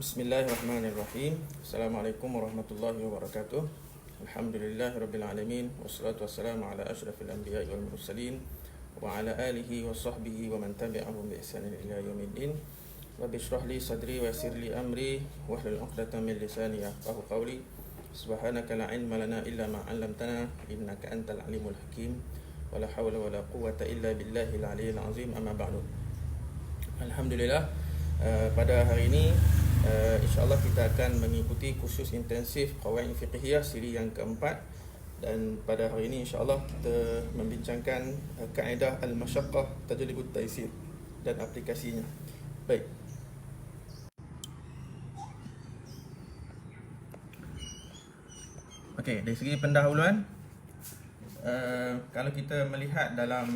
Bismillahirrahmanirrahim. Assalamualaikum warahmatullahi wabarakatuh. Alhamdulillahirrabbilalamin. Wassalatu wassalamu ala ashrafil anbiya'i wal mursalin wa ala alihi wa sahbihi wa man tabi'ahum bi ihsanin ila yaumiddin. Rabbi shrah li sadri wa yassir li amri wahlul 'uqdatam min lisani yafqahu qawli. Subhanaka la ilma lana illa ma 'allamtana innaka antal alimul hakim. Wala hawla wala quwwata illa billahil aliyyil azim. Amma ba'du. Alhamdulillah, pada hari ini InsyaAllah kita akan mengikuti kursus intensif Qawaid Fiqhiyah siri yang keempat. Dan pada hari ini insyaAllah kita membincangkan kaedah Al-Masyaqqah Tajlibut Taysir dan aplikasinya. Baik. Okey, dari segi pendahuluan, kalau kita melihat dalam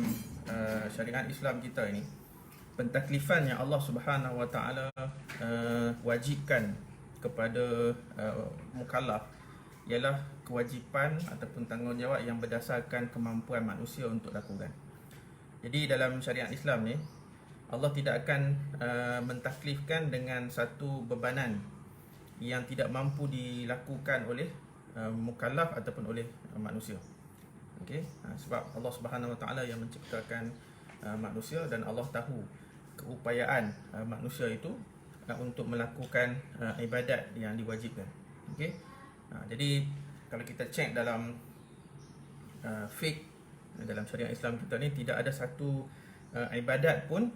syariat Islam kita ini, pentaklifan yang Allah Subhanahu Wa Taala wajibkan kepada mukallaf ialah kewajipan ataupun tanggungjawab yang berdasarkan kemampuan manusia untuk lakukan. Jadi dalam syariat Islam ni, Allah tidak akan mentaklifkan dengan satu bebanan yang tidak mampu dilakukan oleh mukallaf ataupun oleh manusia. Okey, sebab Allah Subhanahu Wa Taala yang menciptakan manusia, dan Allah tahu keupayaan manusia itu untuk melakukan ibadat yang diwajibkan. Okey. Jadi kalau kita cek dalam fiqh, dalam syariat Islam kita ni, tidak ada satu ibadat pun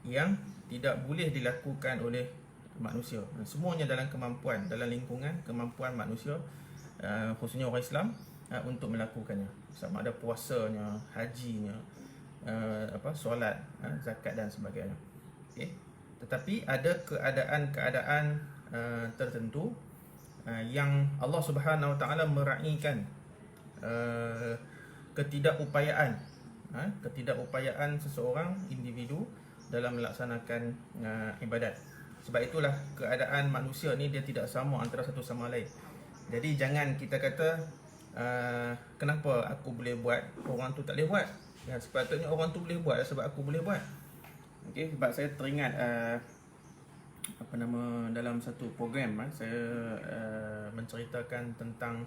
yang tidak boleh dilakukan oleh manusia. Semuanya dalam kemampuan, dalam lingkungan kemampuan manusia, khususnya orang Islam, untuk melakukannya. Sama ada puasanya, hajinya, solat, zakat dan sebagainya. Okay. Tetapi ada keadaan-keadaan tertentu yang Allah Subhanahu Wa Taala meraihkan ketidakupayaan seseorang individu dalam melaksanakan ibadat. Sebab itulah keadaan manusia ni dia tidak sama antara satu sama lain. Jadi jangan kita kata kenapa aku boleh buat, orang tu tak boleh buat. Ya, sepatutnya orang tu boleh buat sebab aku boleh buat. Okey, sebab saya teringat dalam satu program saya menceritakan tentang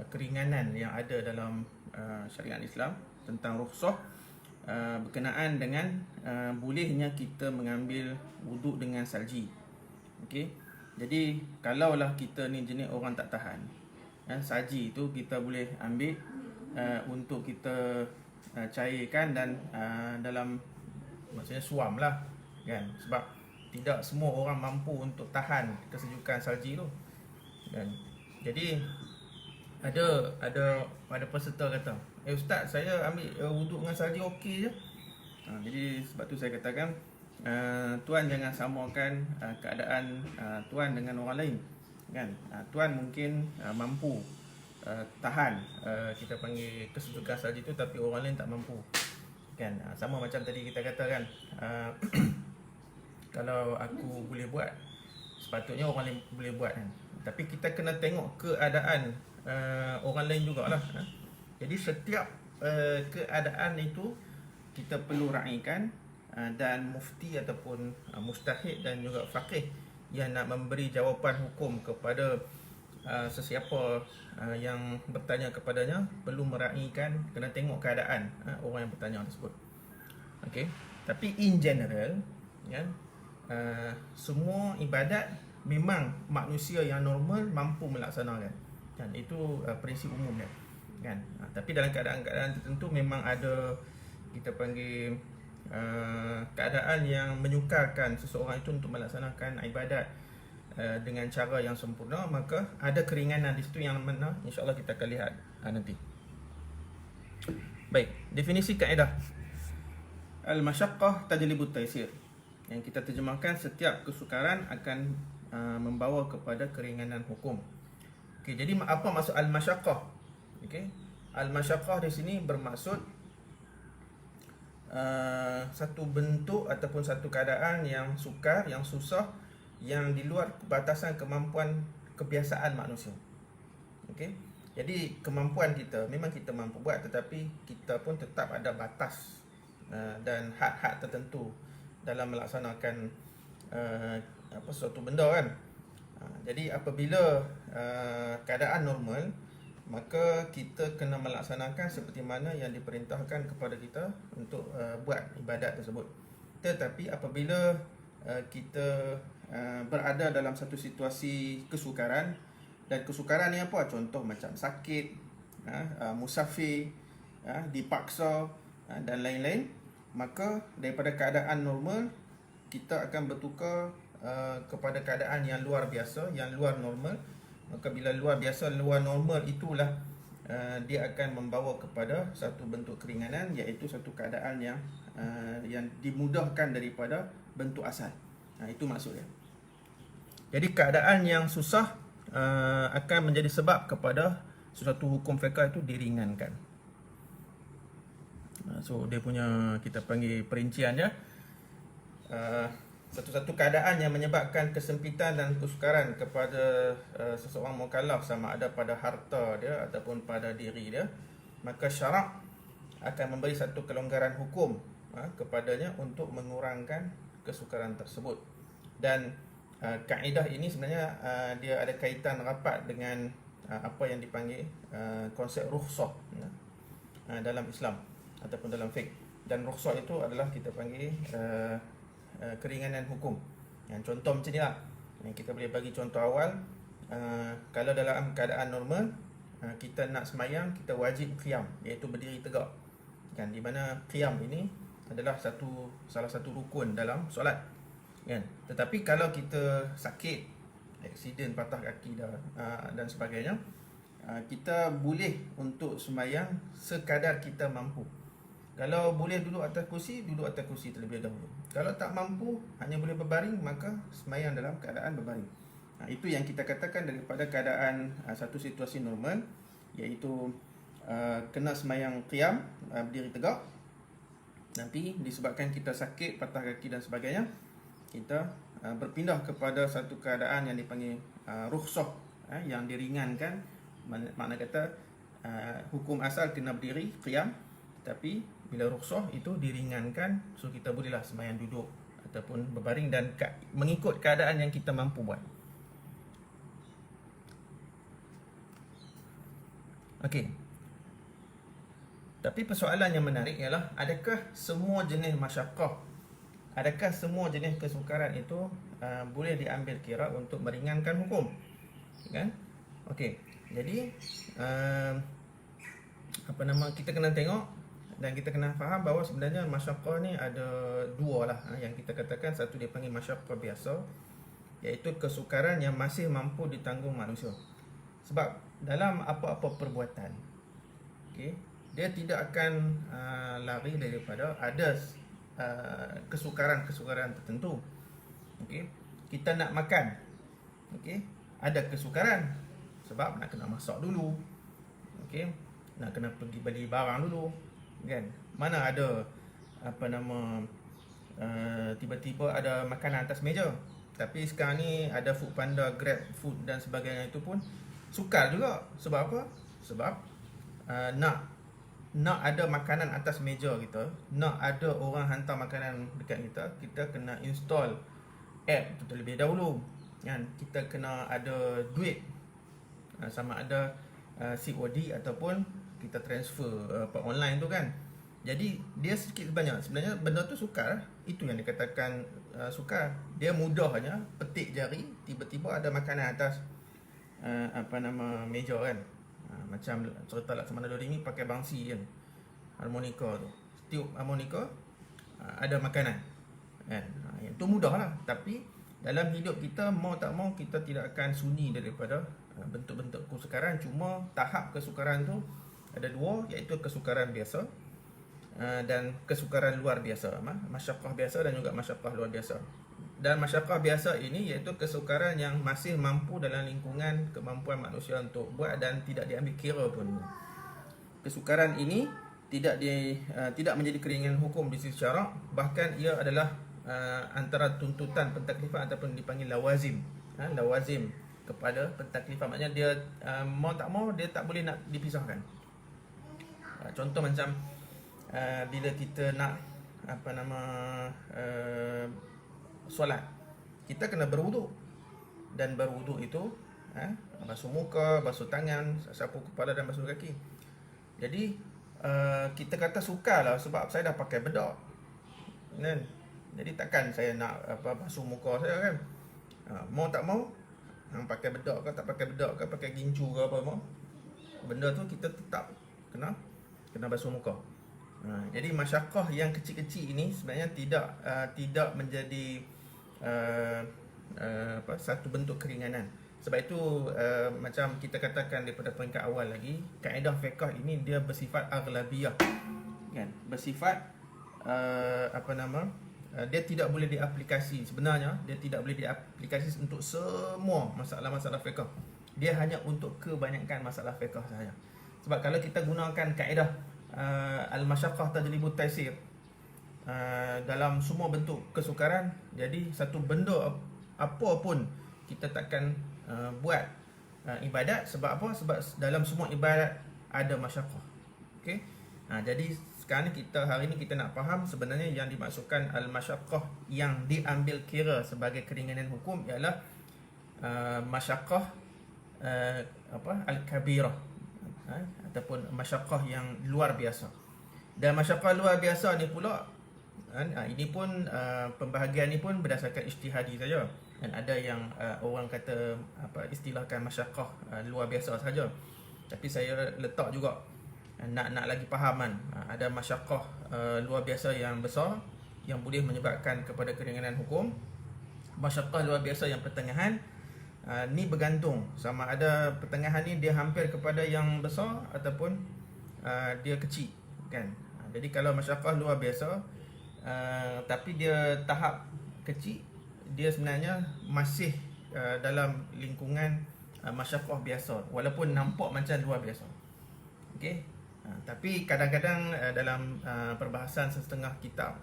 keringanan yang ada dalam syariat Islam tentang rukhsah berkenaan dengan bolehnya kita mengambil wuduk dengan salji. Okey. Jadi kalaulah kita ni jenis orang tak tahan, salji itu kita boleh ambil untuk kita cairkan dan dalam, maksudnya suam lah kan, sebab tidak semua orang mampu untuk tahan kesejukan salji tu kan. Jadi ada peserta kata, ustaz, saya ambil wuduk dengan salji okey je. Jadi sebab tu saya katakan, tuan jangan samakan keadaan tuan dengan orang lain kan. Tuan mungkin mampu tahan kita panggil kesejukan salji itu, tapi orang lain tak mampu kan. Sama macam tadi kita katakan, kalau aku boleh buat, sepatutnya orang lain boleh buat kan. Tapi kita kena tengok keadaan orang lain jugalah. Jadi setiap keadaan itu kita perlu raikan, dan mufti ataupun mujtahid dan juga faqih yang nak memberi jawapan hukum kepada sesiapa yang bertanya kepadanya perlu meraihkan, kena tengok keadaan orang yang bertanya tersebut. Okey. Tapi in general kan, semua ibadat memang manusia yang normal mampu melaksanakan kan. Itu prinsip umumnya kan. Tapi dalam keadaan-keadaan tertentu memang ada, kita panggil keadaan yang menyukarkan seseorang itu untuk melaksanakan ibadat dengan cara yang sempurna, maka ada keringanan di situ yang mana insya-Allah kita akan lihat nanti. Baik, definisi kaedah Al-Masyaqqah Tajlibut Taysir, yang kita terjemahkan setiap kesukaran akan membawa kepada keringanan hukum. Okey, jadi apa maksud Al-Masyaqqah? Okey, Al-Masyaqqah di sini bermaksud satu bentuk ataupun satu keadaan yang sukar, yang susah, yang di luar batasan kemampuan kebiasaan manusia. Okey. Jadi kemampuan kita memang kita mampu buat, tetapi kita pun tetap ada batas dan had-had tertentu dalam melaksanakan suatu benda kan. Jadi apabila keadaan normal, maka kita kena melaksanakan seperti mana yang diperintahkan kepada kita untuk buat ibadat tersebut. Tetapi apabila kita berada dalam satu situasi kesukaran, dan kesukaran ni apa? Contoh macam sakit, musafir, dipaksa dan lain-lain, maka daripada keadaan normal kita akan bertukar kepada keadaan yang luar biasa, yang luar normal. Maka bila luar biasa, luar normal itulah dia akan membawa kepada satu bentuk keringanan, iaitu satu keadaan yang dimudahkan daripada bentuk asal. Itu maksudnya. Jadi keadaan yang susah akan menjadi sebab kepada suatu hukum fiqh itu diringankan. So dia punya, kita panggil perinciannya, satu-satu keadaan yang menyebabkan kesempitan dan kesukaran kepada seseorang mukallaf, sama ada pada harta dia ataupun pada diri dia, maka syarak akan memberi satu kelonggaran hukum kepadanya untuk mengurangkan kesukaran tersebut. Dan kaedah ini sebenarnya dia ada kaitan rapat dengan apa yang dipanggil konsep rukhsah dalam Islam ataupun dalam fiqh. Dan rukhsah itu adalah kita panggil keringanan hukum. Yang contoh macam ni lah, kita boleh bagi contoh awal. Kalau dalam keadaan normal, kita nak semayang, kita wajib qiyam, iaitu berdiri tegak kan, di mana qiyam ini adalah salah satu rukun dalam solat kan. Tetapi kalau kita sakit, aksiden, patah kaki dan sebagainya, kita boleh untuk semayang sekadar kita mampu. Kalau boleh duduk atas kursi, duduk atas kursi terlebih dahulu. Kalau tak mampu, hanya boleh berbaring, maka semayang dalam keadaan berbaring. Itu yang kita katakan daripada keadaan satu situasi normal, iaitu kena semayang qiyam, berdiri tegak. Nanti disebabkan kita sakit, patah kaki dan sebagainya, kita berpindah kepada satu keadaan yang dipanggil rukhsah, yang diringankan. Makna kata hukum asal kena berdiri, qiyam, tapi bila rukhsah itu diringankan, so kita bolehlah sembahyang duduk ataupun berbaring dan mengikut keadaan yang kita mampu buat. Okey. Tapi persoalan yang menarik ialah, adakah semua jenis masyaqqah, adakah semua jenis kesukaran itu boleh diambil kira untuk meringankan hukum? Kan? Okey. Jadi kita kena tengok dan kita kena faham bahawa sebenarnya masyaqqah ni ada dua lah, yang kita katakan. Satu dia panggil masyaqqah biasa, iaitu kesukaran yang masih mampu ditanggung manusia. Sebab dalam apa-apa perbuatan, dia tidak akan lari daripada ada kesukaran-kesukaran tertentu. Kita nak makan, ada kesukaran, sebab nak kena masak dulu, nak kena pergi beli barang dulu kan. Mana ada tiba-tiba ada makanan atas meja. Tapi sekarang ni ada Food Panda, Grab Food dan sebagainya, itu pun sukar juga. Sebab apa? Sebab nak ada makanan atas meja kita, nak ada orang hantar makanan dekat kita, kita kena install app tu terlebih dahulu kan. Kita kena ada duit, sama ada COD ataupun kita transfer online tu kan. Jadi dia sedikit banyak, sebenarnya benda tu sukar. Itu yang dikatakan sukar. Dia mudah hanya petik jari, tiba-tiba ada makanan atas meja kan. Macam cerita Laksamana Doremi pakai bangsi kan, harmonika tu, tiup harmonika, ada makanan kan. Itu mudah lah. Tapi dalam hidup kita, mau tak mau, kita tidak akan sunyi daripada bentuk-bentuk kesukaran. Cuma tahap kesukaran tu ada dua, iaitu kesukaran biasa dan kesukaran luar biasa, masyaqqah biasa dan juga masyaqqah luar biasa. Dan masyaqqah biasa ini iaitu kesukaran yang masih mampu dalam lingkungan kemampuan manusia untuk buat dan tidak diambil kira pun. Kesukaran ini tidak menjadi keringanan hukum di sisi syarak, bahkan ia adalah antara tuntutan pentaklifan ataupun dipanggil lawazim, lawazim kepada pentaklifan. Maknanya dia mau tak mau, dia tak boleh nak dipisahkan. Contoh macam bila kita nak solat, kita kena berwuduk. Dan berwuduk itu basuh muka, basuh tangan, sapu kepala dan basuh kaki. Jadi kita kata sukarlah sebab saya dah pakai bedak kan. Jadi takkan saya nak basuh muka saya kan. Mau tak mau, pakai bedak ke tak pakai bedak ke, pakai gincu ke apa mau, benda tu kita tetap kena basuh muka. Jadi masyaqqah yang kecil-kecil ini sebenarnya tidak menjadi satu bentuk keringanan. Sebab itu macam kita katakan daripada peringkat awal lagi, kaedah fiqh ini dia bersifat aghlabiyah kan, bersifat dia tidak boleh diaplikasi. Sebenarnya dia tidak boleh diaplikasi untuk semua masalah-masalah fiqh. Dia hanya untuk kebanyakan masalah fiqh sahaja. Sebab kalau kita gunakan kaedah al-masyaqqah tajlibu taysir dalam semua bentuk kesukaran, jadi satu benda apa pun kita takkan buat ibadat. Sebab apa? Sebab dalam semua ibadat ada masyaqqah. Okey. Jadi sekarang ni hari ni kita nak faham sebenarnya yang dimaksudkan al-masyaqqah yang diambil kira sebagai keringanan hukum ialah masyaqqah al-kabirah ataupun masyaqqah yang luar biasa. Dan masyaqqah luar biasa ni pula ini pun pembahagian ni pun berdasarkan ijtihadi saja. Dan ada yang orang kata istilahkan masyaqqah luar biasa saja. Tapi saya letak juga nak lagi fahaman. Ada masyaqqah luar biasa yang besar yang boleh menyebabkan kepada keringanan hukum. Masyaqqah luar biasa yang pertengahan, ni bergantung sama ada pertengahan ni dia hampir kepada yang besar ataupun dia kecil kan. Jadi kalau masyaqqah luar biasa tapi dia tahap kecil, dia sebenarnya masih dalam lingkungan masyaqqah biasa walaupun nampak macam luar biasa. Okey. Tapi kadang-kadang dalam perbahasan setengah kitab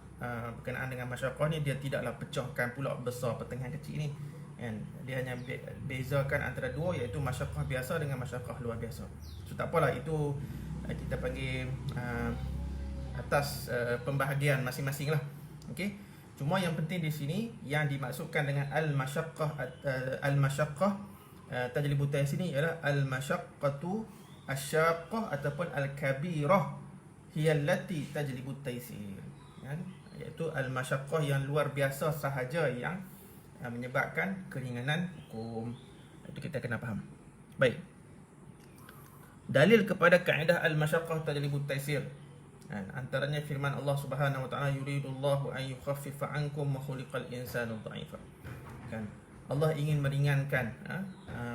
berkenaan dengan masyaqqah ni, dia tidaklah pecahkan pula besar pertengahan kecil ni kan. Dia hanya bezakan antara dua, iaitu masyaqqah biasa dengan masyaqqah luar biasa. So tak apalah, itu kita panggil atas pembahagian masing-masing lah. Okey. Cuma yang penting di sini yang dimaksudkan dengan al-masyaqqah tajlibu taysir ni ialah al-masyaqqatu asyaqqah ataupun al-kabirah hiya allati tajlibu taysir kan, iaitu al-masyaqqah yang luar biasa sahaja yang menyebabkan keringanan hukum. Itu kita kena faham. Baik. Dalil kepada kaedah al-masyaqqah tajlibu taysir, antaranya firman Allah Subhanahu wa taala, yuridullahu an yukhaffifa ankum wa khuliqal insanu dha'ifa kan. Allah ingin meringankan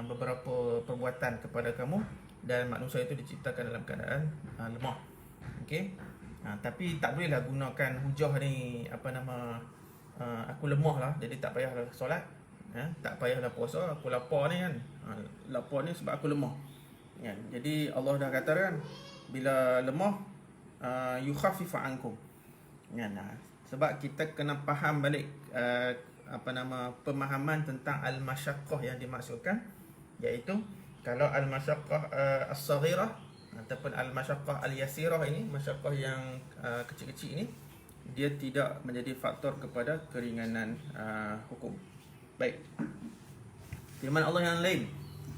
beberapa perbuatan kepada kamu, dan manusia itu diciptakan dalam keadaan lemah. Okey. Tapi tak bolehlah gunakan hujah ni aku lemah lah, jadi tak payahlah solat, tak payahlah puasa, aku lapar ni kan. Lapar ni sebab aku lemah kan. Jadi Allah dah kata kan, bila lemah yukhaffifu ankum kan. Sebab kita kena faham balik pemahaman tentang al-masyaqqah yang dimaksudkan, iaitu kalau al-masyaqqah as-saghirah ataupun al-masyaqqah al-yasirah ini, masyaqqah yang kecil-kecil ini, dia tidak menjadi faktor kepada keringanan hukum. Baik. Firman Allah yang lain,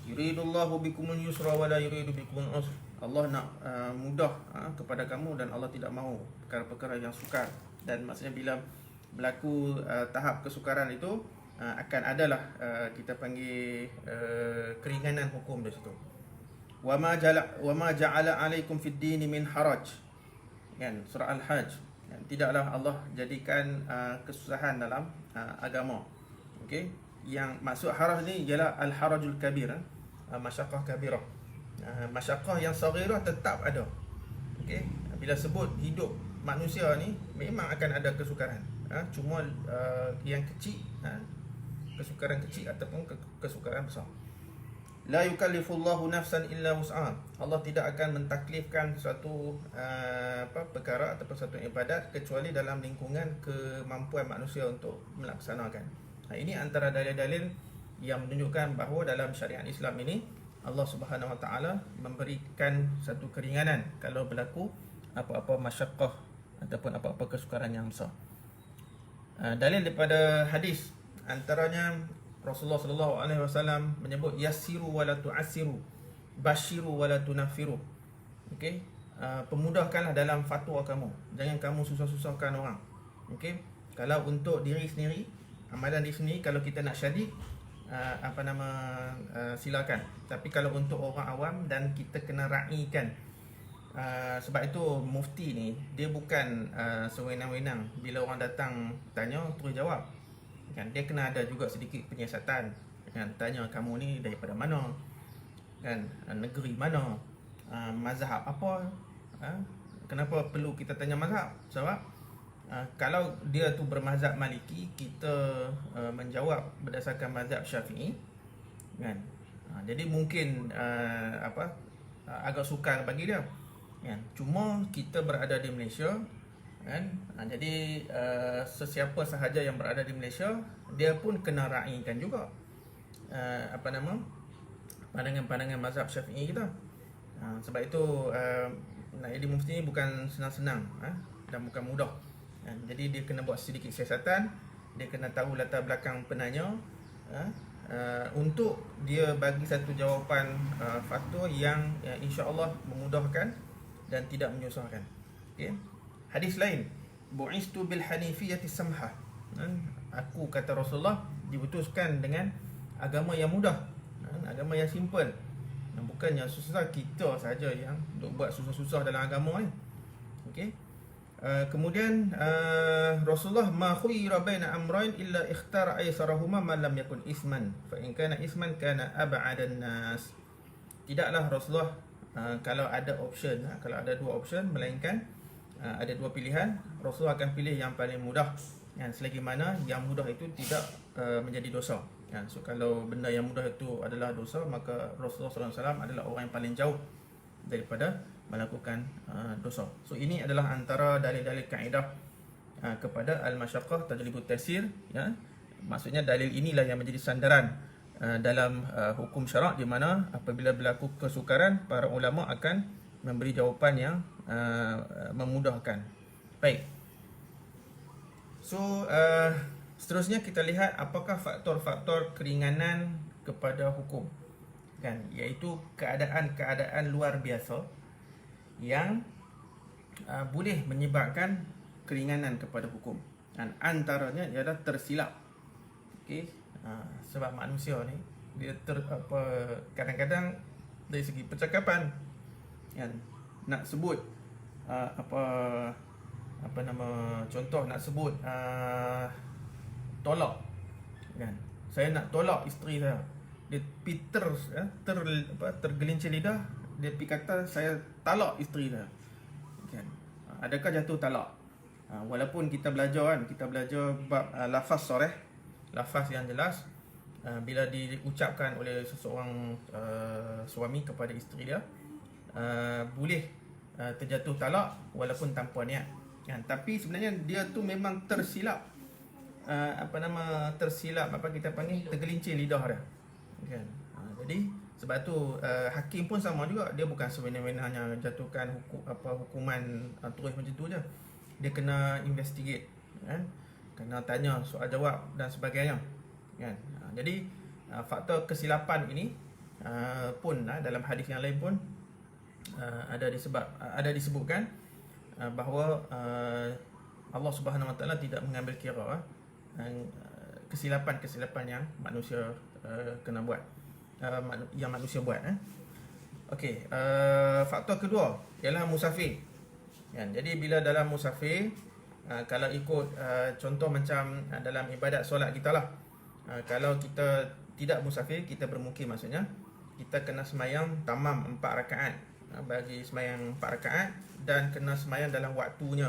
yuridullahu bikumul yusra wa la yuridu bikumul usra. Allah nak mudah kepada kamu dan Allah tidak mahu perkara-perkara yang sukar. Dan maksudnya bila berlaku tahap kesukaran itu, akan adalah kita panggil keringanan hukum di situ. Wa ma ja'ala 'alaikum fid din min haraj kan, surah al-hajj kan. Tidaklah Allah jadikan kesusahan dalam agama. Okey, yang maksud haraj ni ialah al-harajul kabir, masyaqqah kabirah. Masyaqqah yang saghirah tetap ada. Okey, bila sebut hidup manusia ni memang akan ada kesukaran, cuma yang kecil, kesukaran kecil ataupun kesukaran besar. La yukallifullahu nafsan illa wus'aha. Allah tidak akan mentaklifkan suatu perkara ataupun satu ibadat kecuali dalam lingkungan kemampuan manusia untuk melaksanakan. Ini antara dalil-dalil yang menunjukkan bahawa dalam syariat Islam ini Allah Subhanahu wa taala memberikan satu keringanan kalau berlaku apa-apa masyaqqah ataupun apa-apa kesukaran yang besar. Dalil daripada hadis Antaranya Rasulullah sallallahu alaihi wasallam menyebut yassiru wala tu'assiru, basyiru wala tunaffiru. Okey, pemudahkanlah dalam fatwa kamu, jangan kamu susah-susahkan orang. Okey, kalau untuk diri sendiri, amalan diri sendiri, kalau kita nak syadid, silakan. Tapi kalau untuk orang awam dan kita kena raikan, sebab itu mufti ni dia bukan sewenang-wenang bila orang datang tanya terus jawab kan. Dia kena ada juga sedikit penyiasatan kan, tanya kamu ni daripada mana kan, negeri mana, mazhab apa, kenapa perlu kita tanya mazhab? Sebab kalau dia tu bermazhab Maliki, kita menjawab berdasarkan mazhab Syafi'i kan. Jadi mungkin agak sukar bagi dia kan. Cuma kita berada di Malaysia kan, jadi sesiapa sahaja yang berada di Malaysia, dia pun kena raikan juga pandangan-pandangan mazhab Syafi'i kita. Sebab itu nak jadi mufti ni bukan senang-senang dan bukan mudah. Jadi dia kena buat sedikit siasatan, dia kena tahu latar belakang penanya untuk dia bagi satu jawapan fatwa yang insya-Allah memudahkan dan tidak menyusahkan. Okay. Hadis lain, bu'istu bil hanifiyati samhah. Aku, kata Rasulullah, diutuskan dengan agama yang mudah, agama yang simple. Bukan yang susah, kita saja yang buat susah-susah dalam agama ni. Okey. Kemudian Rasulullah ma khuyira baina amrayn illa ikhtara aysarahuma man lam yakun isman fa in kana isman kana ab'adan nas. Tidaklah Rasulullah kalau ada option, kalau ada dua option, melainkan ada dua pilihan, Rasulullah akan pilih yang paling mudah selagi mana yang mudah itu tidak menjadi dosa. So kalau benda yang mudah itu adalah dosa, maka Rasulullah SAW adalah orang yang paling jauh daripada melakukan dosa. So ini adalah antara dalil-dalil kaedah kepada al-masyaqqah tajlibut taysir, ya. Maksudnya dalil inilah yang menjadi sandaran dalam hukum syarak, di mana apabila berlaku kesukaran, para ulama akan memberi jawapan yang memudahkan. Baik. So seterusnya kita lihat apakah faktor-faktor keringanan kepada hukum kan, iaitu keadaan-keadaan luar biasa yang boleh menyebabkan keringanan kepada hukum. Dan antaranya ialah tersilap. Okey, sebab manusia ni dia kadang-kadang dari segi percakapan kan, nak sebut contoh nak sebut tolak kan, saya nak tolak isteri saya, dia tergelincir lidah, dia pergi kata saya talak isteri saya kan. Adakah jatuh talak? Walaupun kita belajar bab lafaz sharih, lafaz yang jelas, bila diucapkan oleh seseorang suami kepada isteri dia, boleh terjatuh talak walaupun tanpa niat kan. Tapi sebenarnya dia tu memang tersilap, kita panggil tergelincir lidah dia kan. Jadi sebab tu hakim pun sama juga, dia bukan sewenang-wenangnya jatuhkan hukuman terus macam tu je. Dia kena investigate kan, kena tanya soal jawab dan sebagainya kan. Jadi faktor kesilapan ini pun dalam hadis yang lain pun ada disebutkan bahawa Allah Subhanahu Wa Taala tidak mengambil kira kesilapan-kesilapan yang manusia kena buat, yang manusia buat. Okey, faktor kedua ialah musafir. Jadi bila dalam musafir, kalau ikut contoh macam dalam ibadat solat kita lah, kalau kita tidak musafir, kita bermukim, maksudnya kita kena semayang tamam 4 rakaat. Bagi semayang 4 rakaat dan kena semayang dalam waktunya.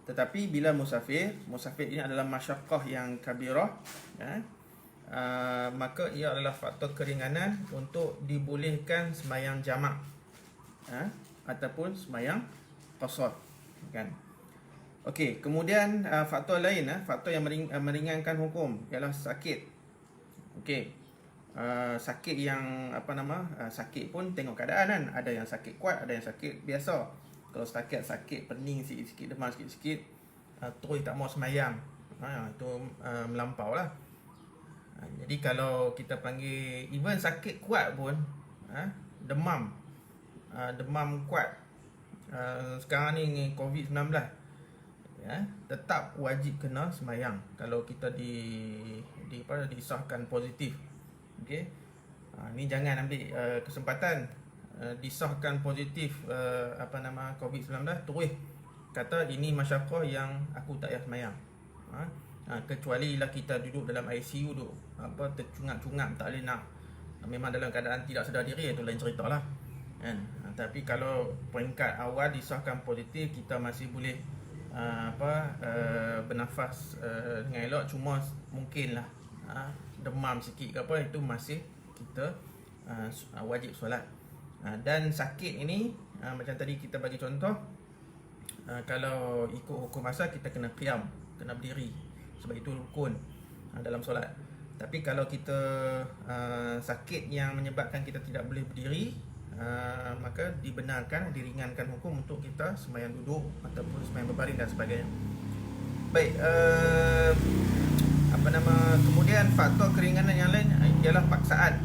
Tetapi bila musafir ini adalah masyaqqah yang kabirah, maka ia adalah faktor keringanan untuk dibolehkan semayang jamak ataupun semayang qasar kan. Okey, kemudian faktor lain, faktor yang meringankan hukum ialah sakit. Okey, sakit yang sakit pun tengok keadaan kan. Ada yang sakit kuat, ada yang sakit biasa. Kalau sakit pening sikit-sikit, demam sikit-sikit, terus tak mau semayang, itu melampau lah Jadi kalau kita panggil even sakit kuat pun, demam, demam kuat, sekarang ni COVID-19, tetap wajib kena semayang kalau kita disahkan positif. Okey. Ni jangan ambil kesempatan disahkan positif COVID-19 terus kata ini masyarakat yang aku tak payah semayang. Kecuali lah kita duduk dalam ICU, duduk tercungap-cungap, tak boleh nak, memang dalam keadaan tidak sedar diri, itu lain cerita lah kan. Tapi kalau peringkat awal disahkan positif, kita masih boleh bernafas dengan elok, cuma mungkin lah demam sikit ke apa, itu masih kita wajib solat. Dan sakit ini macam tadi kita bagi contoh, kalau ikut hukum asal kita kena qiyam, kena berdiri, sebab itu rukun dalam solat. Tapi kalau kita sakit yang menyebabkan kita tidak boleh berdiri, maka dibenarkan, diringankan hukum untuk kita sembahyang duduk ataupun sembahyang berbaring dan sebagainya. Baik, kemudian faktor keringanan yang lain ialah paksaan.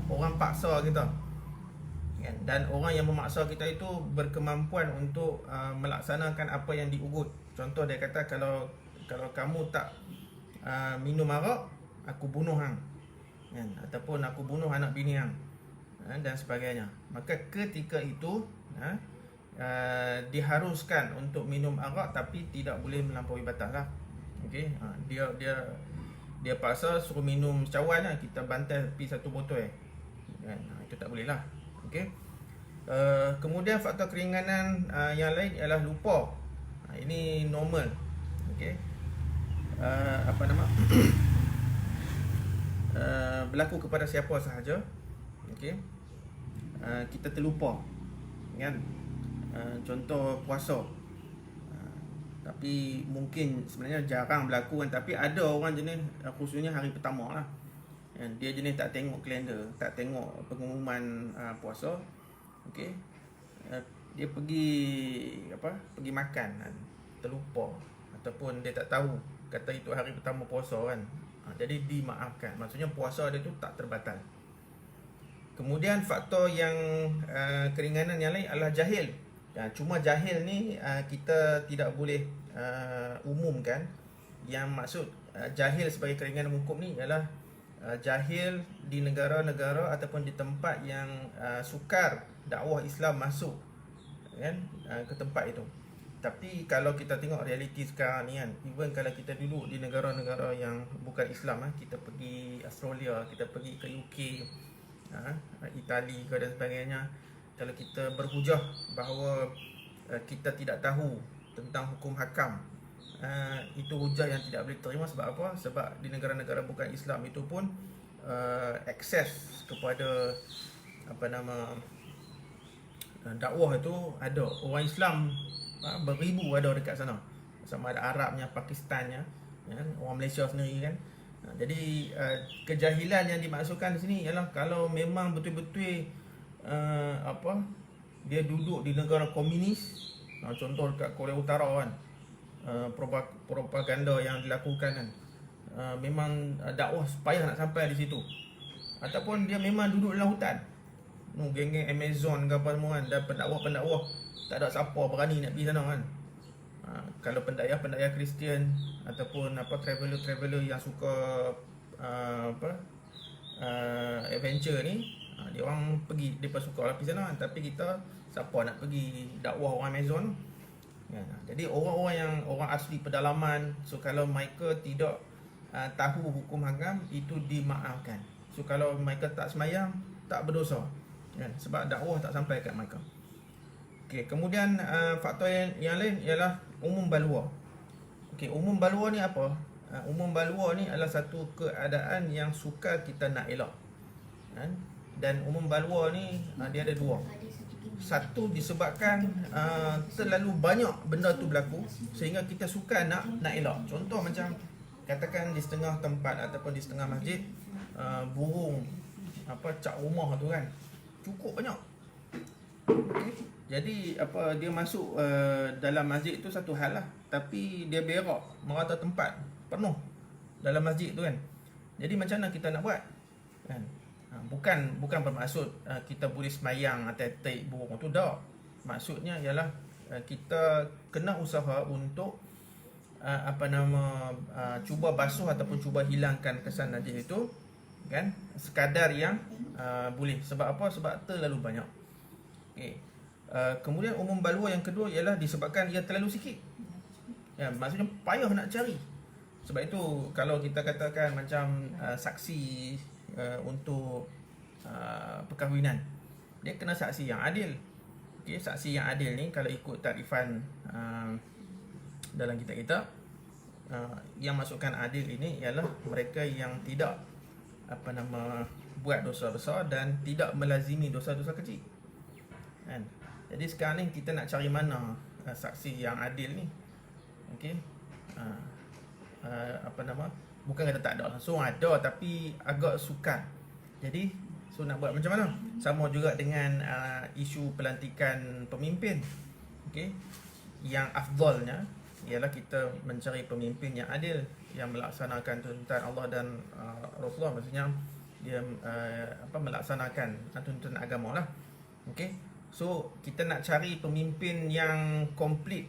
Orang paksa kita, dan orang yang memaksa kita itu berkemampuan untuk melaksanakan apa yang diugut. Contoh dia kata, kalau kamu tak minum arak, aku bunuh hang, ataupun aku bunuh anak bini hang, dan sebagainya. Maka ketika itu diharuskan untuk minum arak, tapi tidak boleh melampaui batas lah. Okey, dia paksa suruh minum secawan lah, kita bantai pi satu botol itu tak boleh lah. Okey. Kemudian faktor keringanan yang lain ialah lupa. Ini normal. Okey. Berlaku kepada siapa sahaja. Okey. Kita terlupa, kan? Contoh puasa. Tapi mungkin sebenarnya jarang berlaku kan, tapi ada orang jenis, khususnya hari pertama lah, dia jenis tak tengok kalender, tak tengok pengumuman puasa. Okey. Dia pergi makan, terlupa, ataupun dia tak tahu, kata itu hari pertama puasa kan. Jadi dimaafkan, maksudnya puasa dia tu tak terbatal. Kemudian faktor yang keringanan yang lain adalah jahil. Cuma jahil ni kita tidak boleh umumkan. Yang maksud jahil sebagai keringanan hukum ni ialah jahil di negara-negara ataupun di tempat yang sukar dakwah Islam masuk, kan, ke tempat itu. Tapi kalau kita tengok realiti sekarang ni kan, even kalau kita duduk di negara-negara yang bukan Islam, kita pergi Australia, kita pergi ke UK, Itali ke dan sebagainya, kalau kita berhujah bahawa kita tidak tahu tentang hukum hakam, itu hujah yang tidak boleh terima. Sebab apa? Sebab di negara-negara bukan Islam itu pun akses kepada dakwah itu ada. Orang Islam beribu ada dekat sana, sama ada Arabnya, Pakistannya, orang Malaysia sendiri kan. Jadi kejahilan yang dimaksudkan di sini ialah kalau memang betul-betul dia duduk di negara komunis, contoh dekat Korea Utara kan, propaganda yang dilakukan kan, memang dakwah payah nak sampai di situ. Ataupun dia memang duduk dalam hutan, geng-geng Amazon ke apa semua kan, dan pendakwah tak ada siapa berani nak pergi sana kan. Kalau pendakwa Kristian ataupun traveler yang suka adventure ni, dia orang pergi, depa suka lah pergi sana. Tapi kita siapa nak pergi dakwah orang Amazon ya. Jadi orang asli pedalaman, so kalau mereka tidak tahu hukum hakam, itu dimaafkan. So kalau mereka tak semayang, tak berdosa ya, sebab dakwah tak sampai kat mereka. Okey, kemudian faktor yang lain ialah umum balwa. Okey, umum balwa ni apa? Umum balwa ni adalah satu keadaan yang sukar kita nak elak. Dan umum balwa ni dia ada dua. Satu, disebabkan terlalu banyak benda tu berlaku sehingga kita sukar nak elak. Contoh macam katakan di setengah tempat ataupun di setengah masjid, burung cak rumah tu kan cukup banyak. Okay. Jadi dia masuk dalam masjid tu satu hal lah, tapi dia berak merata tempat penuh dalam masjid tu kan. Jadi macam mana kita nak buat? Kan? Bukan bermaksud kita boleh semayang atau taik burung tu, tak. Maksudnya ialah kita kena usaha untuk cuba basuh ataupun cuba hilangkan kesan najis itu, kan, sekadar yang boleh. Sebab apa? Sebab terlalu banyak. Okey. Kemudian umum balwa yang kedua ialah disebabkan ia terlalu sikit. Ya, maksudnya payah nak cari. Sebab itu kalau kita katakan macam saksi untuk perkahwinan, dia kena saksi yang adil. Okey, saksi yang adil ni kalau ikut takrifan dalam kitab kita, yang masukkan adil ini ialah mereka yang tidak buat dosa besar dan tidak melazimi dosa-dosa kecil. Kan? Jadi sekarang ni kita nak cari mana saksi yang adil ni. Okey. Bukan kata tak ada langsung, ada tapi agak sukar. Jadi nak buat macam mana? Sama juga dengan isu pelantikan pemimpin. Okey. Yang afdalnya ialah kita mencari pemimpin yang adil, yang melaksanakan tuntutan Allah dan Rasulullah, maksudnya dia melaksanakan tuntutan agama lah. Okey. So kita nak cari pemimpin yang komplit.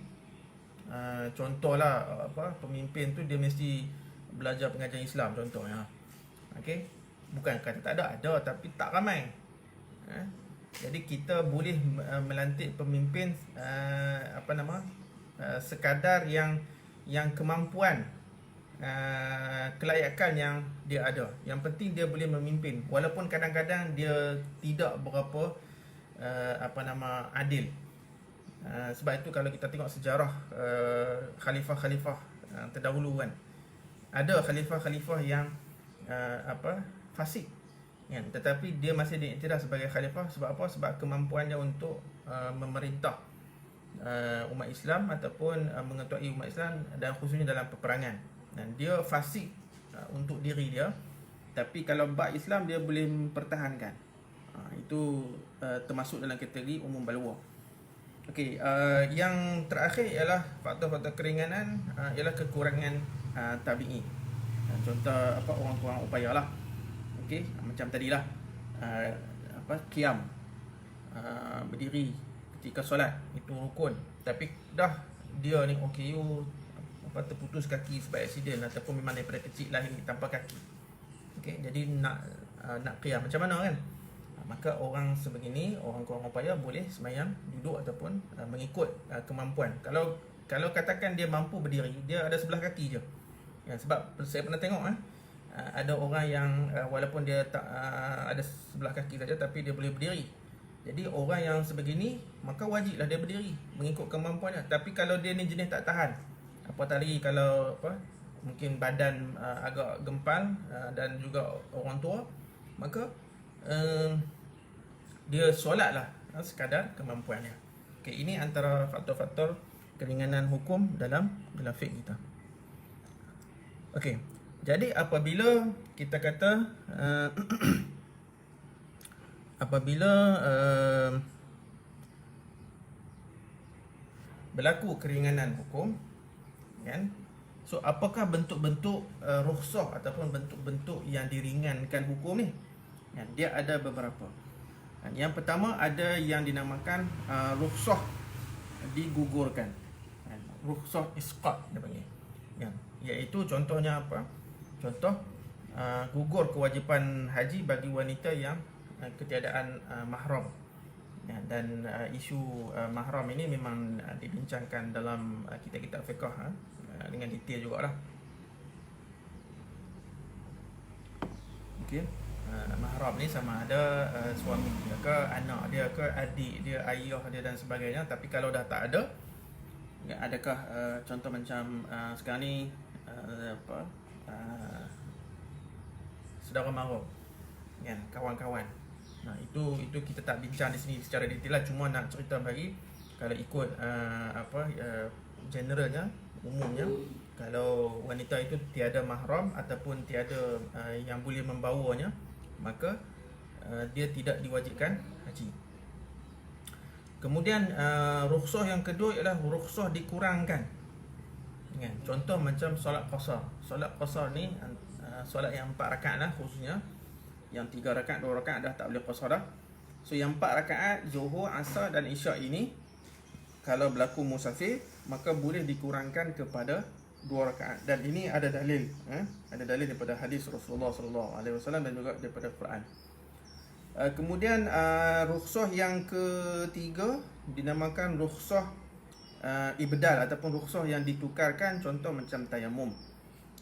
Contohlah pemimpin tu dia mesti belajar pengajian Islam contohnya. Okey. Bukan kata tak ada, tapi tak ramai. Jadi kita boleh melantik pemimpin sekadar yang kemampuan, kelayakan yang dia ada. Yang penting dia boleh memimpin, walaupun kadang-kadang dia tidak berapa adil. Sebab itu kalau kita tengok sejarah khalifah-khalifah terdahulu, kan, ada khalifah-khalifah yang fasik, kan, tetapi dia masih diiktiraf sebagai khalifah. Sebab apa? Sebab kemampuannya untuk memerintah umat Islam ataupun mengetuai umat Islam, dan khususnya dalam peperangan. Dan dia fasik untuk diri dia, tapi kalau bab Islam dia boleh mempertahankan. Itu termasuk dalam kategori umum balwa. Okey, yang terakhir ialah faktor-faktor keringanan, ialah kekurangan tabi'i. Contoh orang kurang upaya lah. Okey, macam tadilah qiyam, berdiri ketika solat, itu rukun, tapi dah dia ni terputus kaki sebab aksiden ataupun memang daripada kecil lahir tanpa kaki. Okey, jadi nak qiyam macam mana, kan? Maka orang sebegini, orang kurang upaya, boleh semayang duduk ataupun mengikut kemampuan. Kalau katakan dia mampu berdiri, dia ada sebelah kaki je. Ya, sebab saya pernah tengok ada orang yang walaupun dia tak ada sebelah kaki saja, tapi dia boleh berdiri. Jadi orang yang sebegini, maka wajiblah dia berdiri mengikut kemampuannya. Tapi kalau dia ni jenis tak tahan, apatah lagi kalau mungkin badan agak gempal dan juga orang tua, maka dia solatlah sekadar kemampuannya. Okey, ini antara faktor-faktor keringanan hukum dalam fiqh kita. Okey, jadi apabila kita kata berlaku keringanan hukum, kan? So apakah bentuk-bentuk rukhsah ataupun bentuk-bentuk yang diringankan hukum ni? Kan, dia ada beberapa. Yang pertama ada yang dinamakan rukhsah digugurkan. Rukhsah isqat dia panggil. Iaitu contohnya apa? Contoh gugur kewajipan haji bagi wanita yang ketiadaan mahram. Dan isu mahram ini memang dibincangkan dalam kitab-kitab fiqh dengan detail jugalah. Okey. Mahram ni sama ada suami dia ke, anak dia ke, adik dia, ayah dia dan sebagainya. Tapi kalau dah tak ada, adakah contoh macam sekarang ni saudara mara, kan, kawan-kawan. Itu kita tak bincang di sini secara detail lah, cuma nak cerita bagi kalau ikut generalnya, umumnya, kalau wanita itu tiada mahram ataupun tiada yang boleh membawanya, maka dia tidak diwajibkan haji. Kemudian rukhsah yang kedua ialah rukhsah dikurangkan. Contoh macam solat qasar. Solat qasar ni solat yang 4 rakaat lah khususnya. Yang 3 rakaat, 2 rakaat dah tak boleh qasar dah. So yang 4 rakaat Zuhur, Asar dan Isyak ini kalau berlaku musafir maka boleh dikurangkan kepada 2 rakaat. Dan ini ada dalil, ada dalil daripada hadis Rasulullah sallallahu alaihi wasallam dan juga daripada Quran. Kemudian rukhsah yang ketiga dinamakan rukhsah ibdal ataupun rukhsah yang ditukarkan, contoh macam tayamum.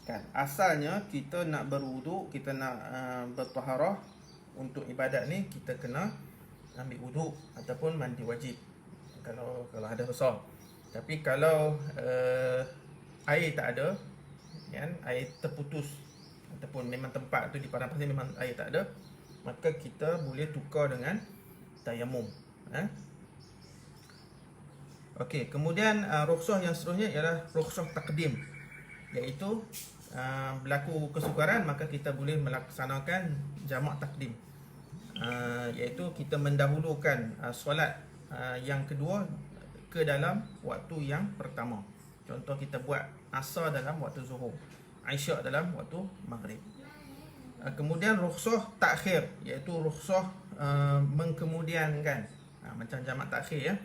Kan asalnya kita nak berwuduk, kita nak bertaharah untuk ibadat ni, kita kena ambil wuduk ataupun mandi wajib kalau ada besar. Tapi kalau air tak ada, kan, air terputus ataupun memang tempat tu di padang pasir memang air tak ada, maka kita boleh tukar dengan tayamum. Okey, kemudian rukhsah yang seterusnya ialah rukhsah takdim, iaitu berlaku kesukaran maka kita boleh melaksanakan jamak takdim, iaitu kita mendahulukan solat yang kedua ke dalam waktu yang pertama. Contoh kita buat asar dalam waktu zuhur, isyak dalam waktu maghrib. Kemudian rukhsah takhir, iaitu rukhsah mengkemudiankan, macam jamak takhir,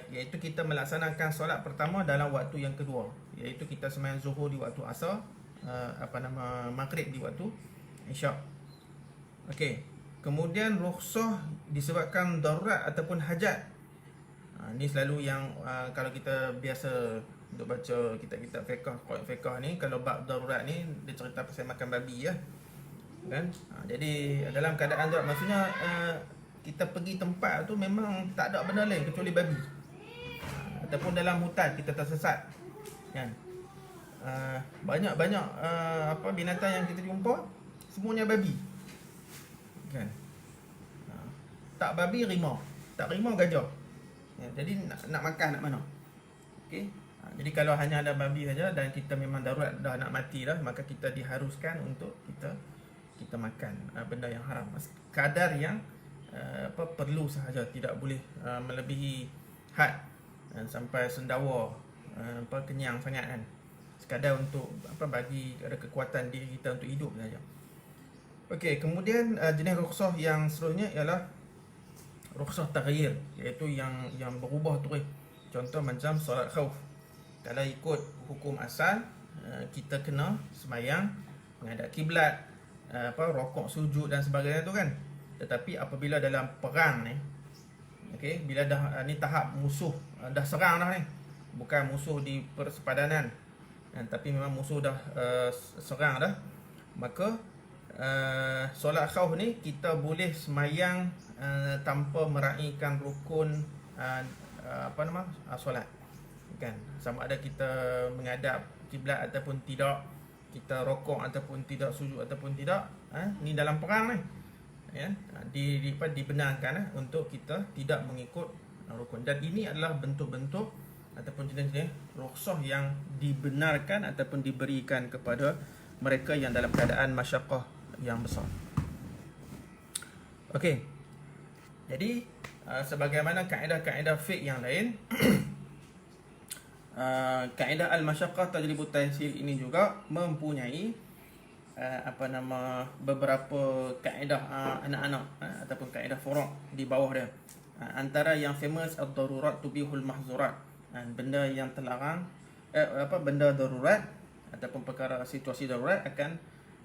iaitu kita melaksanakan solat pertama dalam waktu yang kedua, iaitu kita sembahyang zuhur di waktu asar, maghrib di waktu isyak. Okey. Kemudian rukhsah disebabkan darurat ataupun hajat. Ni selalu yang kalau kita biasa untuk baca kitab-kitab fiqh ni, kalau bab darurat ni dia cerita pasal makan babi ya. Kan? Jadi dalam keadaan darurat maksudnya kita pergi tempat tu memang tak ada benda lain kecuali babi. Ataupun dalam hutan kita tersesat. Kan? Banyak-banyak binatang yang kita jumpa semuanya babi. Kan? Tak babi, rimau. Tak rimau, gajah. Ya, jadi nak makan nak mana? Okey. Jadi kalau hanya ada babi saja dan kita memang darurat dah nak mati dah, maka kita diharuskan untuk kita makan benda yang haram. Kadar yang perlu sahaja, tidak boleh melebihi had sampai sendawa kenyang sangat kan. Sekadar untuk bagi ada kekuatan diri kita untuk hidup saja. Okey, kemudian jenis rukhsah yang seterusnya ialah rukhsah taghyir, iaitu yang berubah terus. Contoh macam solat khauf. Kalau ikut hukum asal, kita kena sembahyang menghadap kiblat, rokok, sujud dan sebagainya tu kan. Tetapi apabila dalam perang ni, okey, bila dah ni tahap musuh dah serang dah ni, bukan musuh di persepadanan, tapi memang musuh dah serang dah, maka solat khauf ni kita boleh sembahyang tanpa meraihkan rukun solat. Kan, sama ada kita menghadap kiblat ataupun tidak, kita rokok ataupun tidak, sujud ataupun tidak, ni dalam perang ni, ya, dibenarkan untuk kita tidak mengikut rukun. Dan ini adalah bentuk-bentuk ataupun jenis-jenis rukhsah yang dibenarkan ataupun diberikan kepada mereka yang dalam keadaan masyaqqah yang besar. Okey. Jadi sebagaimana kaedah-kaedah fiqh yang lain, kaedah al-masyaqqah tajlibu at-taysir ini juga mempunyai beberapa kaedah anak-anak ataupun kaedah furu' di bawah dia. Antara yang famous ad-darurat tubihul mahzurat, benda yang terlarang, benda darurat ataupun perkara situasi darurat akan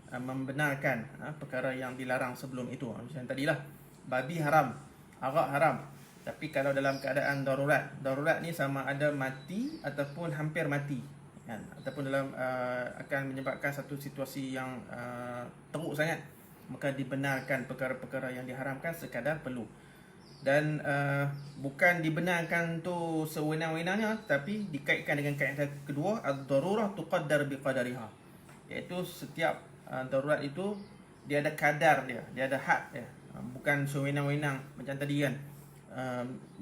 membenarkan perkara yang dilarang sebelum itu. Macam tadilah, babi haram, arak haram. Tapi kalau dalam keadaan darurat ni sama ada mati ataupun hampir mati, kan? Ataupun dalam akan menyebabkan satu situasi yang teruk sangat, maka dibenarkan perkara-perkara yang diharamkan sekadar perlu. Dan bukan dibenarkan tu sewenang-wenangnya, tapi dikaitkan dengan kaedah kedua, ad-darurah tuqaddar biqadariha, iaitu setiap darurat itu dia ada kadar dia ada had dia, bukan sewenang-wenang macam tadi kan.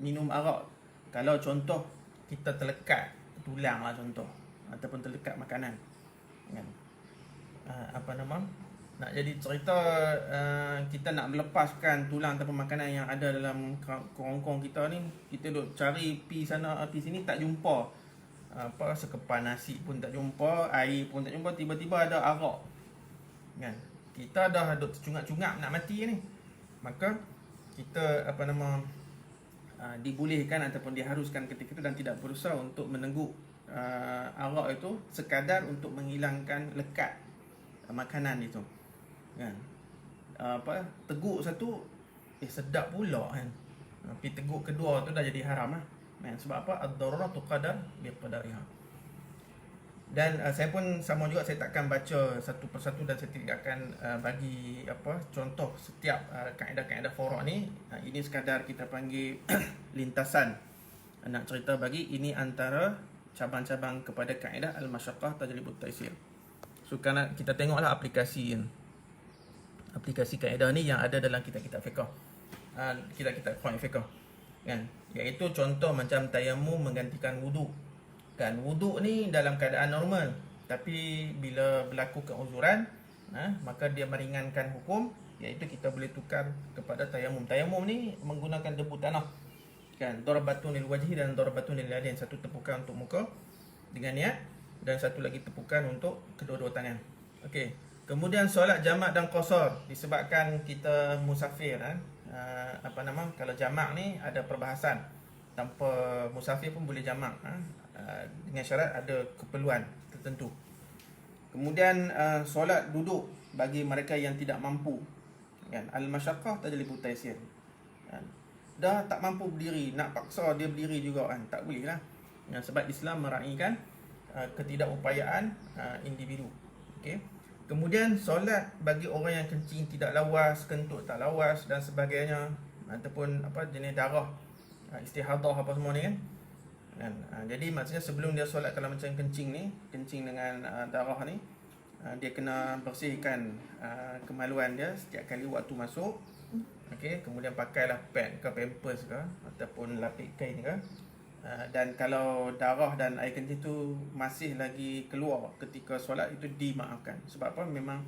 Minum arak, kalau contoh kita terlekat tulang lah contoh, ataupun terlekat makanan kan, nak jadi cerita kita nak melepaskan tulang ataupun makanan yang ada dalam kerongkong kita ni, kita duk cari pi sana pi sini tak jumpa, sekepan nasi pun tak jumpa, air pun tak jumpa, tiba-tiba ada arak. kan. Kita dah duk tercungap-cungap nak mati ni, maka kita dibolehkan ataupun diharuskan ketika itu dan tidak berusaha untuk menengguk arak itu sekadar untuk menghilangkan lekat makanan itu, kan. Teguk satu sedap pula, kan. Tapi teguk kedua tu dah jadi haram lah, kan. Sebab apa? Ad-daruratu qadar biqadariha. Dan saya pun sama juga, saya takkan baca satu persatu dan saya tidak akan bagi contoh setiap kaedah-kaedah furu' ni. Ini sekadar kita panggil lintasan nak cerita bagi ini antara cabang-cabang kepada kaedah al-masyaqqah tajlibut taysir. So kerana kita tengoklah aplikasi kaedah ni yang ada dalam kitab-kitab fiqh, kitab-kitab fiqh, kan. Iaitu contoh macam tayamum menggantikan wudu. Kan, wuduk ni dalam keadaan normal, tapi bila berlaku keuzuran, maka dia meringankan hukum, iaitu kita boleh tukar kepada tayamum. Tayamum ni menggunakan debu tanah, kan. Darbatun lil wajhi dan darbatun lil yadain, satu tepukan untuk muka dengan niat dan satu lagi tepukan untuk kedua-dua tangan. Okey. Kemudian solat jamak dan qasar disebabkan kita musafir, kalau jamak ni ada perbahasan, tanpa musafir pun boleh jamak, dengan syarat ada keperluan tertentu. Kemudian solat duduk bagi mereka yang tidak mampu, kan. Al-masyaqqah tajlibut taysir, kan. Dah tak mampu berdiri, nak paksa dia berdiri juga, kan, tak boleh lah, ya, sebab Islam meraihkan ketidakupayaan individu. Okey. Kemudian solat bagi orang yang kencing tidak lawas, kentut tak lawas dan sebagainya, ataupun jenis darah, istihadah apa semua ni, kan. Jadi maksudnya sebelum dia solat, kalau macam kencing dengan darah ni, dia kena bersihkan kemaluan dia setiap kali waktu masuk. Okey, kemudian pakailah pad ke pampers ke ataupun lapik kain ke. Dan kalau darah dan air kencing tu masih lagi keluar ketika solat, itu dimaafkan. Sebab apa? Memang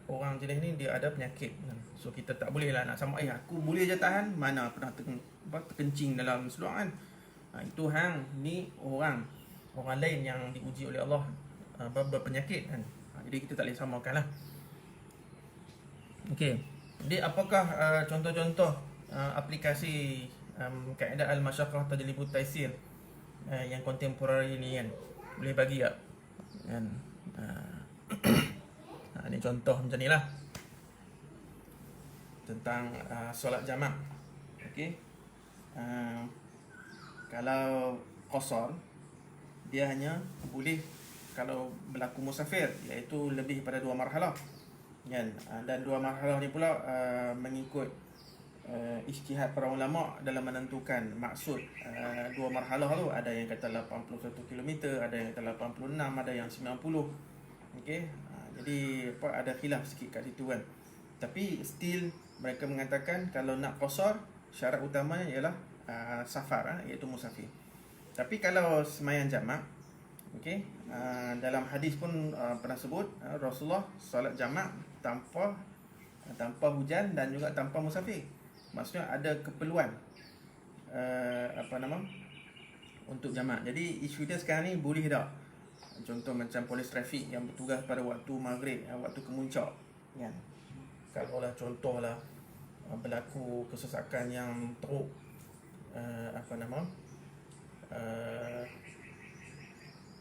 orang jenis ni dia ada penyakit, so kita tak boleh lah nak sama aku boleh je tahan, mana pernah terkencing dalam seluar, kan. Itu ni orang lain yang diuji oleh Allah berpenyakit, kan. Jadi kita tak boleh samakan lah. Okey. Jadi apakah contoh-contoh aplikasi kaedah al-masyaqqah tajlibut taysir yang kontemporari ni, kan? Boleh bagi tak, kan? Ini contoh macam ni lah tentang solat jamak. Okey. Kalau qasar, dia hanya boleh kalau berlaku musafir, iaitu lebih pada 2 marhalah, kan. Dan 2 marhalah ni pula mengikut ijtihad para ulama dalam menentukan maksud 2 marhalah tu. Ada yang kata 81 km, ada yang kata 86, ada yang 90. Okey. Jadi ada khilaf sikit kat situ, kan. Tapi still mereka mengatakan kalau nak qasar, syarat utamanya ialah safar, iaitu musafir. Tapi kalau sembahyang jamak, okey, dalam hadis pun pernah sebut Rasulullah solat jamak tanpa hujan dan juga tanpa musafir. Maksudnya ada keperluan untuk jamak. Jadi isu dia sekarang ni boleh tak? Contoh macam polis trafik yang bertugas pada waktu maghrib, waktu kemuncak, kan. Kalaulah contohlah berlaku kesesakan yang teruk,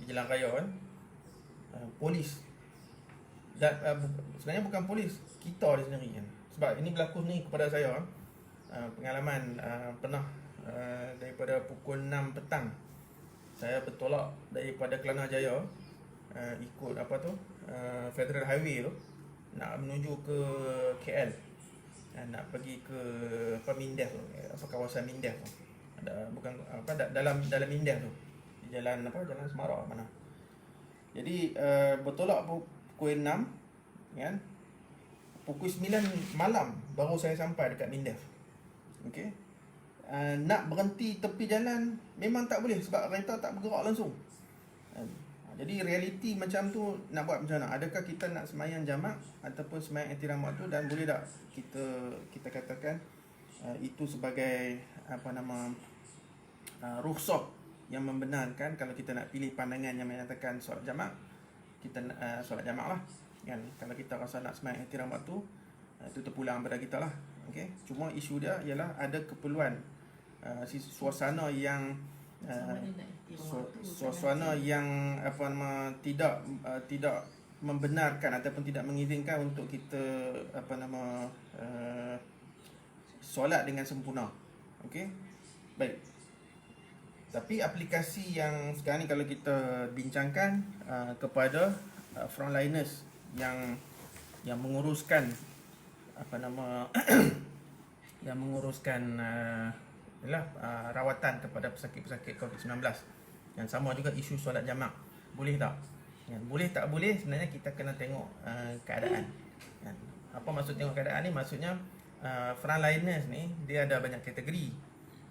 di jalan raya, kan. Polis dan sebenarnya bukan polis, kita sendiri, kan. Sebab ini berlaku ni kepada saya, pengalaman pernah daripada pukul 6 petang saya bertolak daripada Kelana Jaya, ikut Federal Highway tu, nak menuju ke KL, nak pergi ke Mindef tu, kawasan Mindef tu. Dalam Mindef tu, di jalan Semarak mana. Jadi bertolak pukul 6, kan. Pukul 9 malam baru saya sampai dekat Mindef. Okey. Nak berhenti tepi jalan memang tak boleh sebab kereta tak bergerak langsung. Jadi realiti macam tu nak buat macam mana? Adakah kita nak sembahyang jamak ataupun sembahyang i'tiram waktu, dan boleh tak kita katakan itu sebagai rukhsah yang membenarkan kalau kita nak pilih pandangan yang menyatakan solat jamak, kita solat jamak lah. kan. Kalau kita rasa nak sembahyang ihtiram waktu, itu terpulang pada kita lah. Okay? Cuma isu dia ialah ada keperluan suasana yang suasana yang tidak membenarkan ataupun tidak mengizinkan untuk kita solat dengan sempurna. Okey. Baik. Tapi aplikasi yang sekarang ni kalau kita bincangkan kepada frontliners yang menguruskan yang menguruskan rawatan kepada pesakit-pesakit COVID-19. Yang sama juga isu solat jamak. Boleh tak? Boleh tak boleh, sebenarnya kita kena tengok keadaan. Apa maksud tengok keadaan ni? Maksudnya frontliners ni dia ada banyak kategori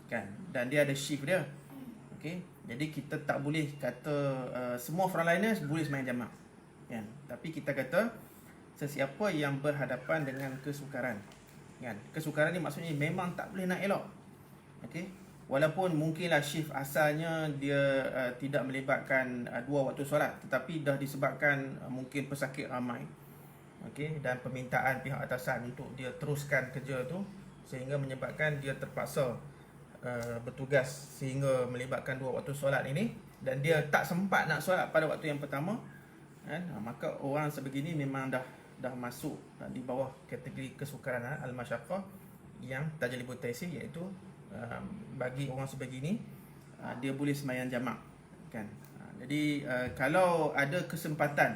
kan, dan dia ada shift dia. Okey, jadi kita tak boleh kata semua frontliners boleh sembahyang jamak kan. Tapi kita kata sesiapa yang berhadapan dengan kesukaran kan. Kesukaran ni maksudnya memang tak boleh nak elok. Okey, walaupun mungkinlah shift asalnya dia tidak melibatkan 2 waktu solat, tetapi dah disebabkan mungkin pesakit ramai. Okey, dan permintaan pihak atasan untuk dia teruskan kerja tu sehingga menyebabkan dia terpaksa bertugas sehingga melibatkan 2 waktu solat ini, dan dia tak sempat nak solat pada waktu yang pertama kan. Maka orang sebegini memang dah masuk di bawah kategori kesukaran al-masyaqqah yang tajlibut taysir, iaitu bagi orang sebegini dia boleh sembahyang jamak kan. Jadi kalau ada kesempatan,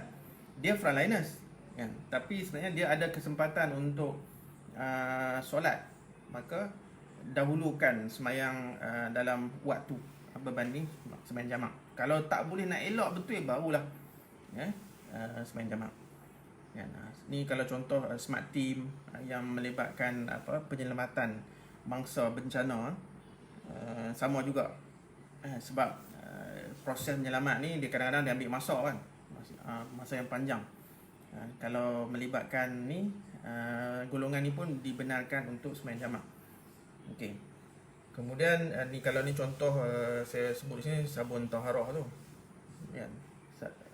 dia frontliners kan, tapi sebenarnya dia ada kesempatan untuk solat, maka dahulukan sembahyang dalam waktu berbanding sembahyang jamak. Kalau tak boleh nak elok betul, barulah sembahyang jamak kan. Ni kalau contoh smart team yang melibatkan penyelamatan mangsa bencana, sama juga sebab proses menyelamat ni dia kadang-kadang dia ambil masa kan, masa yang panjang. Kalau melibatkan ni golongan ni pun dibenarkan untuk sembahyang jamak. Okey. Kemudian ni kalau ni contoh saya sebut di sini sabun taharah tu. Ya.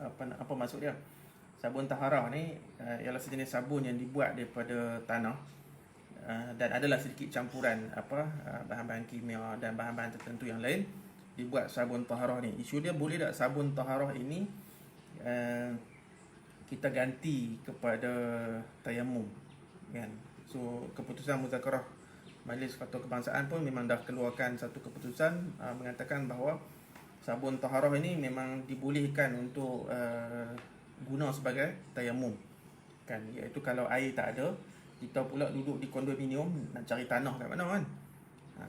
Apa maksud dia? Sabun taharah ni ialah sejenis sabun yang dibuat daripada tanah dan adalah sedikit campuran bahan-bahan kimia dan bahan-bahan tertentu yang lain dibuat sabun taharah ni. Isu dia, boleh tak sabun taharah ini kita ganti kepada tayamum kan. So keputusan muzakarah Majlis Fatwa Kebangsaan pun memang dah keluarkan satu keputusan mengatakan bahawa sabun taharah ini memang dibolehkan untuk guna sebagai tayamum kan, iaitu kalau air tak ada, kita pula duduk di kondominium nak cari tanah kat mana kan.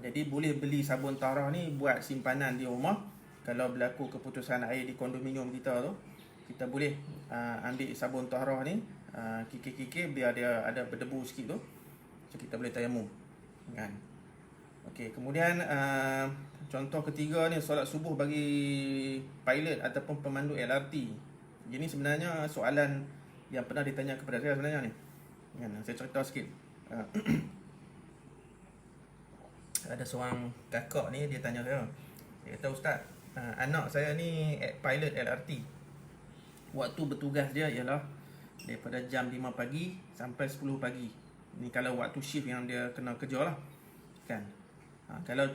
Jadi boleh beli sabun taharah ni buat simpanan di rumah. Kalau berlaku keputusan air di kondominium kita tu, kita boleh ambil sabun taharah ni, kikir-kikir biar dia ada berdebu sikit tu, so kita boleh tayamum kan. Okey, kemudian contoh ketiga ni, solat subuh bagi pilot ataupun pemandu LRT. Ini sebenarnya soalan yang pernah ditanya kepada saya sebenarnya ni kan. Saya cerita sikit. Ada seorang kakak ni, dia tanya saya, dia kata, "Ustaz, anak saya ni pilot LRT. Waktu bertugas dia ialah daripada jam 5 pagi sampai 10 pagi. Ni kalau waktu shift yang dia kena kerja lah kan. Kalau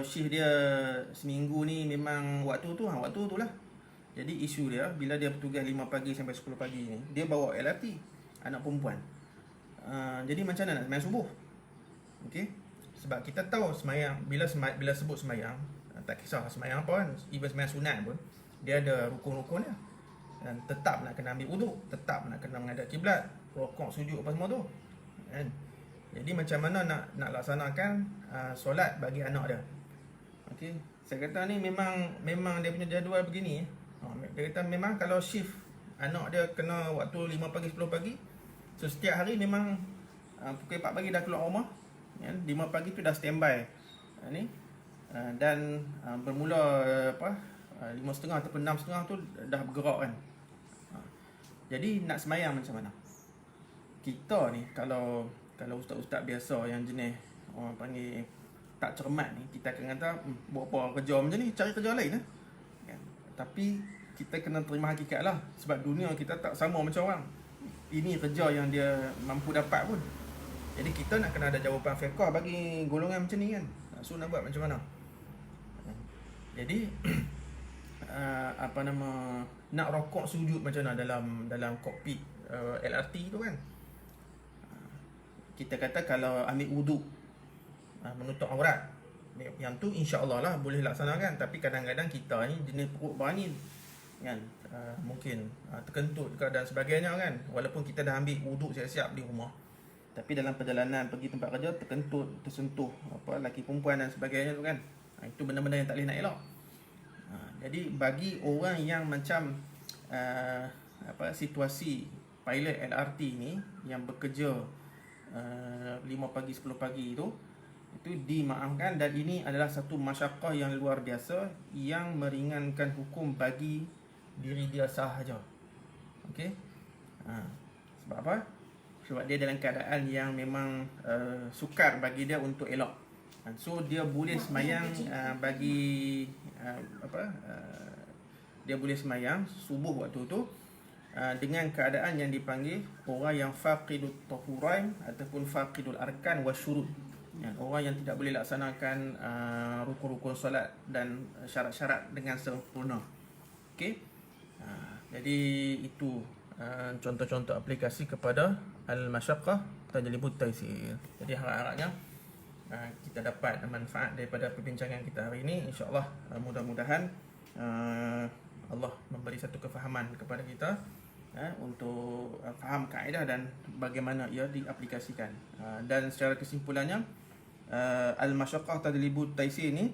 shift dia seminggu ni memang waktu tu lah. Jadi isu dia, bila dia bertugas 5 pagi sampai 10 pagi ni, dia bawa LRT, anak perempuan. Jadi macam mana nak sembahyang subuh? Okey. Sebab kita tahu sembahyang, bila sebut sembahyang, tak kisah sembahyang apa kan, even sembahyang sunat pun dia ada rukun-rukun dia. Dan tetap nak kena ambil wuduk, tetap nak kena menghadap kiblat, rukuk, sujud apa semua tu kan. Jadi macam mana nak laksanakan solat bagi anak dia? Okey, saya kata ni memang dia punya jadual begini. Dia kata memang kalau shift anak dia kena waktu 5 pagi 10 pagi, so setiap hari memang pukul 4 pagi dah keluar rumah kan, 5 pagi tu dah standby dan bermula 5.30 ataupun 6.30 tu dah bergerak kan. Jadi nak sembahyang macam mana? Kita ni kalau ustaz-ustaz biasa yang jenis orang panggil tak cermat ni, kita akan kata buat apa kerja macam ni, cari kerja lain lah kan. Tapi kita kena terima hakikat lah, sebab dunia kita tak sama macam orang ini kerja yang dia mampu dapat pun. Jadi kita nak kena ada jawapan fiqh bagi golongan macam ni kan. So nak buat macam mana? Jadi apa nama, nak rokok sujud macam mana dalam kokpit LRT tu kan. Kita kata kalau ambil wuduk menutup aurat, yang tu insya-Allah lah boleh laksanakan. Tapi kadang-kadang kita ni jenis perut berani kan, mungkin terkentut ke dan sebagainya kan. Walaupun kita dah ambil wuduk siap-siap di rumah, tapi dalam perjalanan pergi tempat kerja terkentut, tersentuh apa laki perempuan dan sebagainya tu kan. Itu benda-benda yang tak boleh nak elak. Jadi bagi orang yang macam situasi pilot LRT ni yang bekerja 5 pagi 10 pagi itu dimaafkan, dan ini adalah satu masyaqqah yang luar biasa yang meringankan hukum bagi diri dia sahaja. Okey. Sebab apa? Sebab dia dalam keadaan yang memang sukar bagi dia untuk elok. So dia boleh semayang dia boleh semayang subuh waktu tu dengan keadaan yang dipanggil orang yang faqidut tahurain ataupun faqidul arkan wa syurut. Orang yang tidak boleh laksanakan rukun-rukun solat dan syarat-syarat dengan sempurna. Okey. Jadi itu contoh-contoh aplikasi kepada al-masyaqqah tajlibut taysir. Jadi harap-harapnya kita dapat manfaat daripada perbincangan kita hari ini. InsyaAllah mudah-mudahan Allah memberi satu kefahaman kepada kita untuk faham kaedah dan bagaimana ia diaplikasikan. Dan secara kesimpulannya, al-masyaqqah tajlibut taysir ni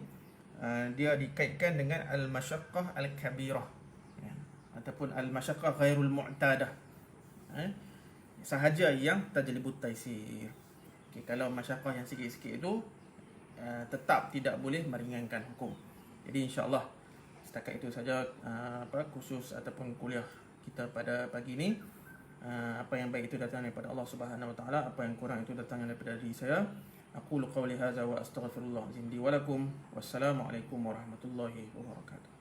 dia dikaitkan dengan al-masyaqqah al-kabirah ataupun al-masyaqqah ghairul mu'tadah, sahaja yang tajlibut taysir. Okay, kalau masyaqqah yang sikit-sikit itu tetap tidak boleh meringankan hukum. Jadi insya-Allah setakat itu saja khusus ataupun kuliah kita pada pagi ini. Apa yang baik itu datang daripada Allah Subhanahu Wa Taala, apa yang kurang itu datang daripada diri saya. Aqulu qawli hadza wa astaghfirullah li wa lakum. Wassalamualaikum warahmatullahi wabarakatuh.